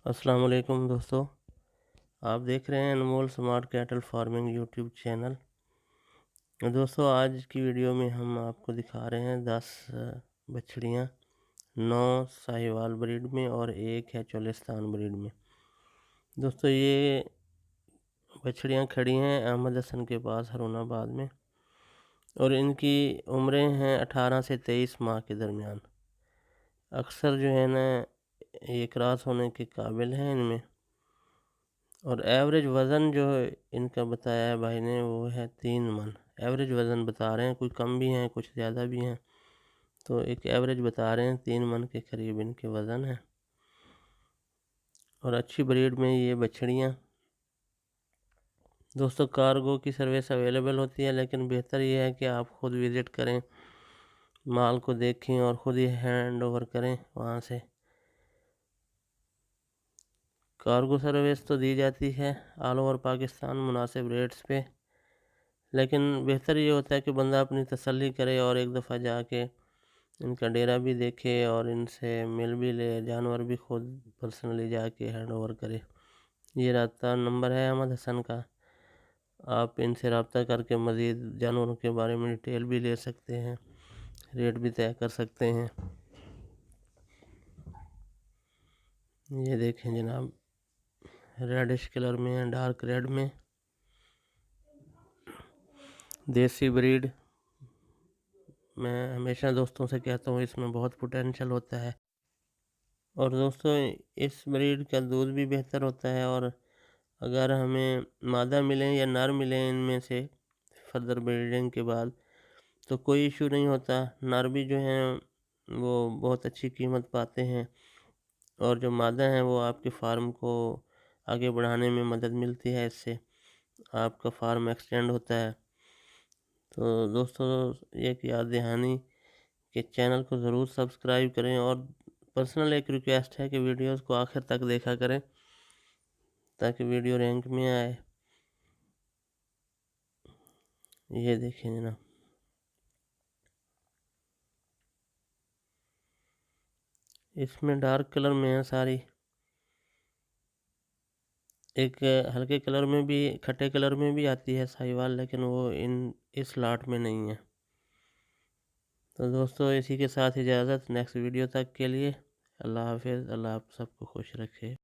अस्सलाम वालेकुम दोस्तों। आप देख रहे हैं Anmol smart cattle farming YouTube channel. दोस्तों आज की वीडियो में हम आपको दिखा रहे हैं 10 बछड़ियाँ, 9 साहिवाल ब्रीड में और एक है चोलिस्तान ब्रीड में। दोस्तों ये बछड़ियाँ खड़ी हैं अहमद हसन के पास हरुणाबाद में और इनकी उम्रें हैं 18 से 23 माह के दरमियान। अक्सर जो है ना ये क्रॉस होने के काबिल हैं इनमें। और एवरेज वज़न जो इनका बताया है भाई ने वो है 3 मन। एवरेज वज़न बता रहे हैं, कुछ कम भी हैं कुछ ज़्यादा भी हैं, तो एक एवरेज बता रहे हैं 3 मन के करीब इनके वज़न है। और अच्छी ब्रीड में ये बछड़ियाँ। दोस्तों कार्गो की सर्विस अवेलेबल होती है, लेकिन बेहतर ये है कि आप खुद विज़िट करें, माल को देखें और ख़ुद ही हैंड ओवर करें वहाँ से। कार्गो सर्विस तो दी जाती है ऑल ओवर पाकिस्तान मुनासिब रेट्स पे, लेकिन बेहतर ये होता है कि बंदा अपनी तसल्ली करे और एक दफ़ा जाके इनका डेरा भी देखे और इनसे मिल भी ले, जानवर भी खुद पर्सनली जाके हैंड ओवर करे। ये रब्ता नंबर है अहमद हसन का, आप इनसे रब्ता करके मज़ीद जानवरों के बारे में डिटेल भी ले सकते हैं, रेट भी तय कर सकते हैं। ये देखें जनाब, रेडिश कलर में है, डार्क रेड में, देसी ब्रीड। मैं हमेशा दोस्तों से कहता हूँ इसमें बहुत पोटेंशियल होता है। और दोस्तों इस ब्रीड का दूध भी बेहतर होता है, और अगर हमें मादा मिलें या नर मिलें इनमें से फर्दर ब्रीडिंग के बाद तो कोई इशू नहीं होता। नर भी जो हैं वो बहुत अच्छी कीमत पाते हैं, और जो मादा हैं वो आपके फार्म को आगे बढ़ाने में मदद मिलती है, इससे आपका फार्म एक्सटेंड होता है। तो दोस्तों एक याद दहानी कि चैनल को ज़रूर सब्सक्राइब करें, और पर्सनल एक रिक्वेस्ट है कि वीडियोस को आखिर तक देखा करें ताकि वीडियो रैंक में आए। ये देखें जनाब, इसमें डार्क कलर में है सारी, एक हल्के कलर में भी, खट्टे कलर में भी आती है साहिवाल, लेकिन वो इस लाट में नहीं है। तो दोस्तों इसी के साथ इजाज़त, नेक्स्ट वीडियो तक के लिए अल्लाह हाफिज़। अल्लाह आप सबको खुश रखे।